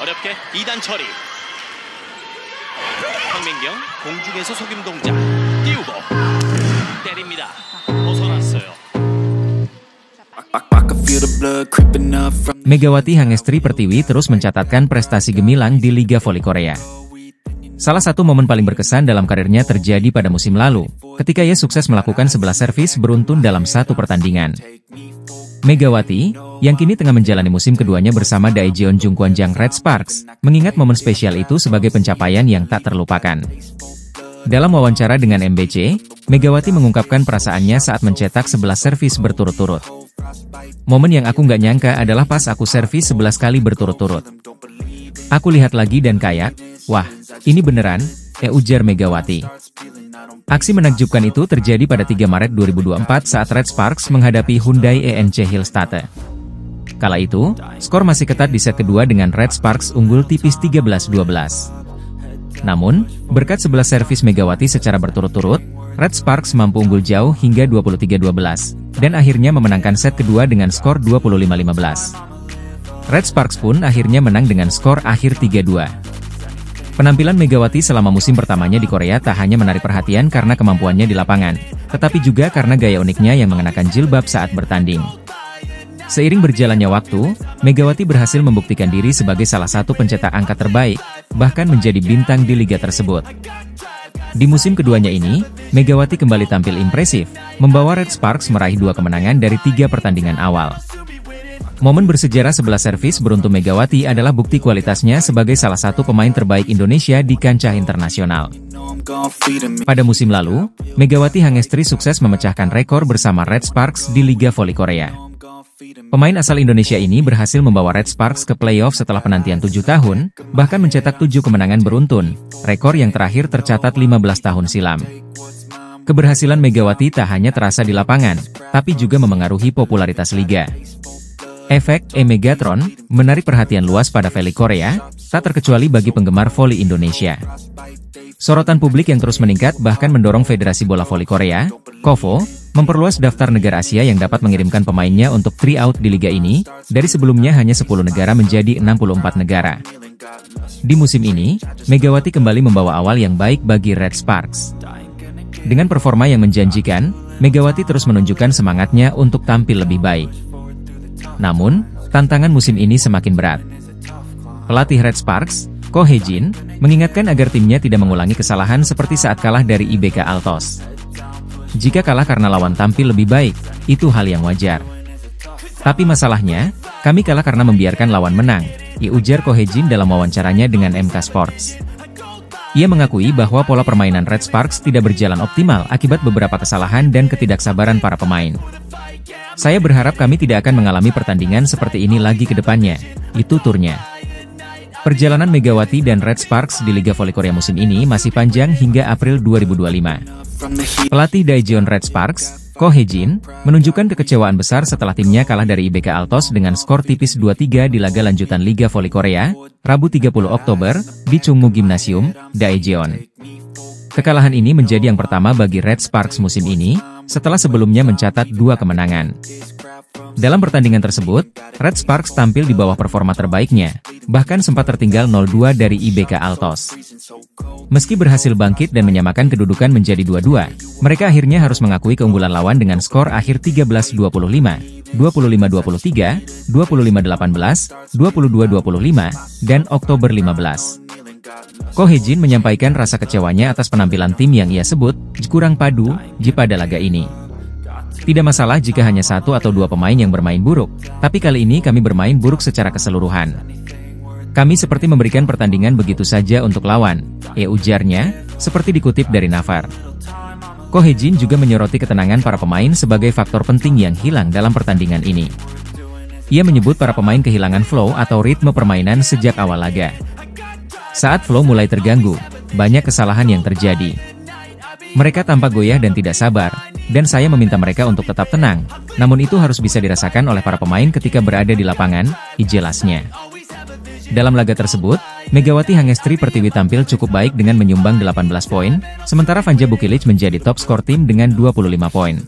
어렵게 2단 처리. 황민경 공중에서 속임 동작. 띄우고 때립니다. 벗어났어요. Megawati Hangestri Pertiwi terus mencatatkan prestasi gemilang di Liga Voli Korea. Salah satu momen paling berkesan dalam karirnya terjadi pada musim lalu, ketika ia sukses melakukan 11 servis beruntun dalam satu pertandingan. Megawati, yang kini tengah menjalani musim keduanya bersama Daejeon Jungkwanjang Red Sparks, mengingat momen spesial itu sebagai pencapaian yang tak terlupakan. Dalam wawancara dengan MBC, Megawati mengungkapkan perasaannya saat mencetak 11 servis berturut-turut. Momen yang aku nggak nyangka adalah pas aku servis 11 kali berturut-turut. Aku lihat lagi dan kayak, wah, ini beneran, ujar Megawati. Aksi menakjubkan itu terjadi pada 3 Maret 2024 saat Red Sparks menghadapi Hyundai ENC Hillstate. Kala itu, skor masih ketat di set kedua dengan Red Sparks unggul tipis 13-12. Namun, berkat 11 servis Megawati secara berturut-turut, Red Sparks mampu unggul jauh hingga 23-12, dan akhirnya memenangkan set kedua dengan skor 25-15. Red Sparks pun akhirnya menang dengan skor akhir 3-2. Penampilan Megawati selama musim pertamanya di Korea tak hanya menarik perhatian karena kemampuannya di lapangan, tetapi juga karena gaya uniknya yang mengenakan jilbab saat bertanding. Seiring berjalannya waktu, Megawati berhasil membuktikan diri sebagai salah satu pencetak angka terbaik, bahkan menjadi bintang di liga tersebut. Di musim keduanya ini, Megawati kembali tampil impresif, membawa Red Sparks meraih 2 kemenangan dari 3 pertandingan awal. Momen bersejarah 11 servis beruntung Megawati adalah bukti kualitasnya sebagai salah satu pemain terbaik Indonesia di kancah internasional. Pada musim lalu, Megawati Hangestri sukses memecahkan rekor bersama Red Sparks di Liga Voli Korea. Pemain asal Indonesia ini berhasil membawa Red Sparks ke playoff setelah penantian 7 tahun, bahkan mencetak 7 kemenangan beruntun, rekor yang terakhir tercatat 15 tahun silam. Keberhasilan Megawati tak hanya terasa di lapangan, tapi juga memengaruhi popularitas liga. Efek Megatron menarik perhatian luas pada voli Korea, tak terkecuali bagi penggemar voli Indonesia. Sorotan publik yang terus meningkat bahkan mendorong Federasi Bola Voli Korea, KOVO, memperluas daftar negara Asia yang dapat mengirimkan pemainnya untuk tryout di liga ini, dari sebelumnya hanya 10 negara menjadi 64 negara. Di musim ini, Megawati kembali membawa awal yang baik bagi Red Sparks. Dengan performa yang menjanjikan, Megawati terus menunjukkan semangatnya untuk tampil lebih baik. Namun, tantangan musim ini semakin berat. Pelatih Red Sparks, Ko Hye-jin, mengingatkan agar timnya tidak mengulangi kesalahan seperti saat kalah dari IBK Altos. Jika kalah karena lawan tampil lebih baik, itu hal yang wajar. Tapi masalahnya, kami kalah karena membiarkan lawan menang, ujar Ko Hye-jin dalam wawancaranya dengan MK Sports. Ia mengakui bahwa pola permainan Red Sparks tidak berjalan optimal akibat beberapa kesalahan dan ketidaksabaran para pemain. Saya berharap kami tidak akan mengalami pertandingan seperti ini lagi ke depannya, itu turnya. Perjalanan Megawati dan Red Sparks di Liga Voli Korea musim ini masih panjang hingga April 2025. Pelatih Daejeon Red Sparks, Ko Hye-jin, menunjukkan kekecewaan besar setelah timnya kalah dari IBK Altos dengan skor tipis 2-3 di laga lanjutan Liga Voli Korea, Rabu 30 Oktober, di Chungmu Gymnasium, Daejeon. Kekalahan ini menjadi yang pertama bagi Red Sparks musim ini, setelah sebelumnya mencatat 2 kemenangan. Dalam pertandingan tersebut, Red Sparks tampil di bawah performa terbaiknya, bahkan sempat tertinggal 0-2 dari IBK Altos. Meski berhasil bangkit dan menyamakan kedudukan menjadi 2-2, mereka akhirnya harus mengakui keunggulan lawan dengan skor akhir 13-25, 25-23, 25-18, 22-25, dan Oktober 15. Ko Hye-jin menyampaikan rasa kecewanya atas penampilan tim yang ia sebut kurang padu pada laga ini. Tidak masalah jika hanya 1 atau 2 pemain yang bermain buruk, tapi kali ini kami bermain buruk secara keseluruhan. Kami seperti memberikan pertandingan begitu saja untuk lawan, ujarnya, seperti dikutip dari Naver. Ko Hye-jin juga menyoroti ketenangan para pemain sebagai faktor penting yang hilang dalam pertandingan ini. Ia menyebut para pemain kehilangan flow atau ritme permainan sejak awal laga. Saat flow mulai terganggu, banyak kesalahan yang terjadi. Mereka tampak goyah dan tidak sabar, dan saya meminta mereka untuk tetap tenang, namun itu harus bisa dirasakan oleh para pemain ketika berada di lapangan, jelasnya. Dalam laga tersebut, Megawati Hangestri Pertiwi tampil cukup baik dengan menyumbang 18 poin, sementara Vanja Bukilic menjadi top skor tim dengan 25 poin.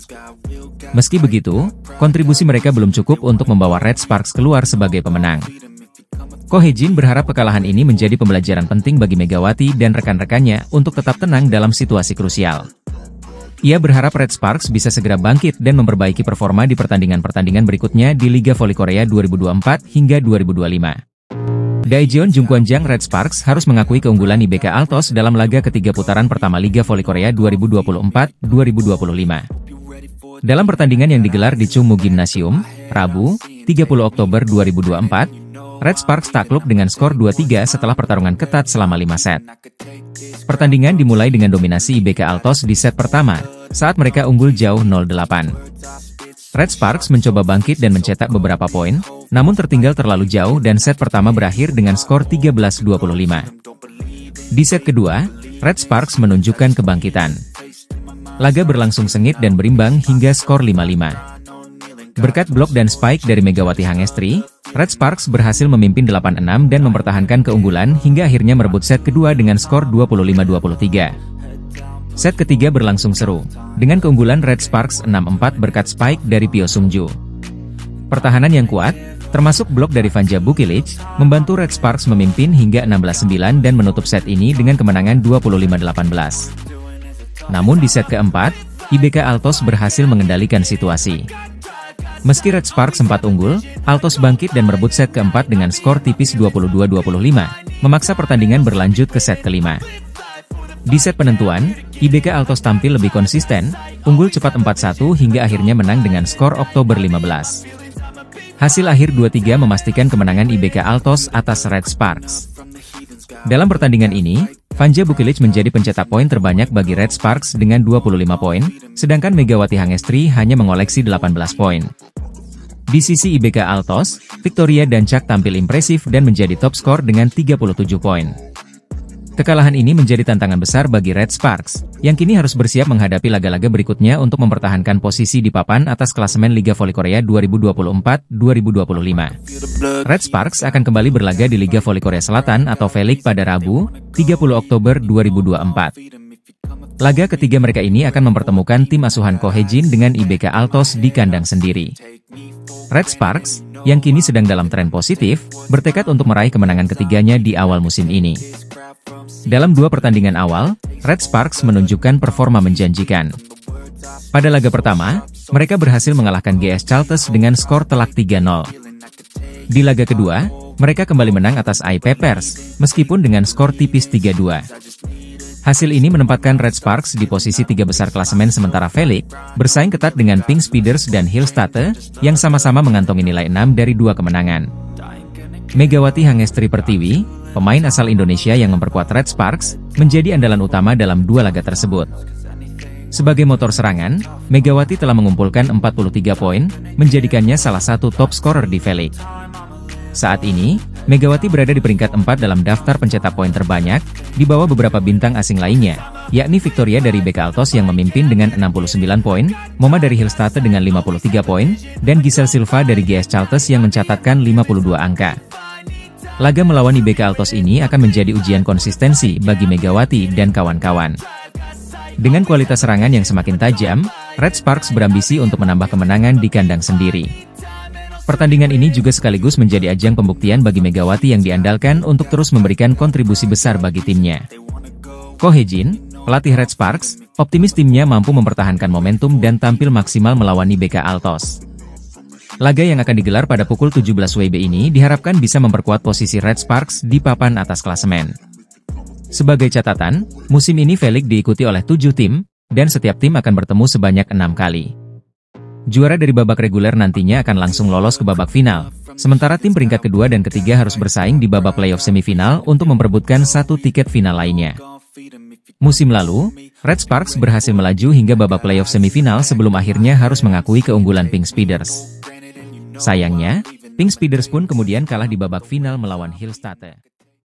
Meski begitu, kontribusi mereka belum cukup untuk membawa Red Sparks keluar sebagai pemenang. Ko Hye-jin berharap kekalahan ini menjadi pembelajaran penting bagi Megawati dan rekan-rekannya untuk tetap tenang dalam situasi krusial. Ia berharap Red Sparks bisa segera bangkit dan memperbaiki performa di pertandingan-pertandingan berikutnya di Liga Voli Korea 2024 hingga 2025. Daejeon Jungkwanjang Red Sparks harus mengakui keunggulan IBK Altos dalam laga ketiga putaran pertama Liga Voli Korea 2024-2025. Dalam pertandingan yang digelar di Chungmu Gymnasium, Rabu, 30 Oktober 2024, Red Sparks takluk dengan skor 2-3 setelah pertarungan ketat selama 5 set. Pertandingan dimulai dengan dominasi IBK Altos di set pertama, saat mereka unggul jauh 0-8. Red Sparks mencoba bangkit dan mencetak beberapa poin, namun tertinggal terlalu jauh dan set pertama berakhir dengan skor 13-25. Di set kedua, Red Sparks menunjukkan kebangkitan. Laga berlangsung sengit dan berimbang hingga skor 5-5. Berkat blok dan spike dari Megawati Hangestri, Red Sparks berhasil memimpin 8-6 dan mempertahankan keunggulan hingga akhirnya merebut set kedua dengan skor 25-23. Set ketiga berlangsung seru, dengan keunggulan Red Sparks 6-4 berkat spike dari Pyo Sung-ju. Pertahanan yang kuat, termasuk blok dari Vanja Bukilic, membantu Red Sparks memimpin hingga 16-9 dan menutup set ini dengan kemenangan 25-18. Namun di set keempat, IBK Altos berhasil mengendalikan situasi. Meski Red Sparks sempat unggul, Altos bangkit dan merebut set keempat dengan skor tipis 22-25, memaksa pertandingan berlanjut ke set kelima. Di set penentuan, IBK Altos tampil lebih konsisten, unggul cepat 4-1 hingga akhirnya menang dengan skor Oktober 15. Hasil akhir 2-3 memastikan kemenangan IBK Altos atas Red Sparks. Dalam pertandingan ini, Vanja Bukilic menjadi pencetak poin terbanyak bagi Red Sparks dengan 25 poin, sedangkan Megawati Hangestri hanya mengoleksi 18 poin. Di sisi IBK Altos, Victoria Dancak tampil impresif dan menjadi top skor dengan 37 poin. Kekalahan ini menjadi tantangan besar bagi Red Sparks, yang kini harus bersiap menghadapi laga-laga berikutnya untuk mempertahankan posisi di papan atas klasemen Liga Voli Korea 2024-2025. Red Sparks akan kembali berlaga di Liga Voli Korea Selatan atau V-League pada Rabu, 30 Oktober 2024. Laga ketiga mereka ini akan mempertemukan tim asuhan Ko Hye-jin dengan IBK Altos di kandang sendiri. Red Sparks, yang kini sedang dalam tren positif, bertekad untuk meraih kemenangan ketiganya di awal musim ini. Dalam dua pertandingan awal, Red Sparks menunjukkan performa menjanjikan. Pada laga pertama, mereka berhasil mengalahkan GS Chalters dengan skor telak 3-0. Di laga kedua, mereka kembali menang atas AI Peppers, meskipun dengan skor tipis 3-2. Hasil ini menempatkan Red Sparks di posisi 3 besar klasemen sementara V-League, bersaing ketat dengan Pink Speeders dan Hillstate, yang sama-sama mengantongi nilai 6 dari 2 kemenangan. Megawati Hangestri Pertiwi, pemain asal Indonesia yang memperkuat Red Sparks, menjadi andalan utama dalam 2 laga tersebut. Sebagai motor serangan, Megawati telah mengumpulkan 43 poin, menjadikannya salah satu top scorer di V-League. Saat ini, Megawati berada di peringkat 4 dalam daftar pencetak poin terbanyak, di bawah beberapa bintang asing lainnya, yakni Victoria dari IBK Altos yang memimpin dengan 69 poin, Moma dari Hillstate dengan 53 poin, dan Giselle Silva dari GS Chalters yang mencatatkan 52 angka. Laga melawan IBK Altos ini akan menjadi ujian konsistensi bagi Megawati dan kawan-kawan. Dengan kualitas serangan yang semakin tajam, Red Sparks berambisi untuk menambah kemenangan di kandang sendiri. Pertandingan ini juga sekaligus menjadi ajang pembuktian bagi Megawati yang diandalkan untuk terus memberikan kontribusi besar bagi timnya. Ko Hye-jin, pelatih Red Sparks, optimis timnya mampu mempertahankan momentum dan tampil maksimal melawan IBK Altos. Laga yang akan digelar pada pukul 17 WIB ini diharapkan bisa memperkuat posisi Red Sparks di papan atas klasemen. Sebagai catatan, musim ini V-League diikuti oleh 7 tim, dan setiap tim akan bertemu sebanyak 6 kali. Juara dari babak reguler nantinya akan langsung lolos ke babak final, sementara tim peringkat kedua dan ketiga harus bersaing di babak playoff semifinal untuk memperebutkan satu tiket final lainnya. Musim lalu, Red Sparks berhasil melaju hingga babak playoff semifinal sebelum akhirnya harus mengakui keunggulan Pink Speeders. Sayangnya, Pink Speeders pun kemudian kalah di babak final melawan Hillstate.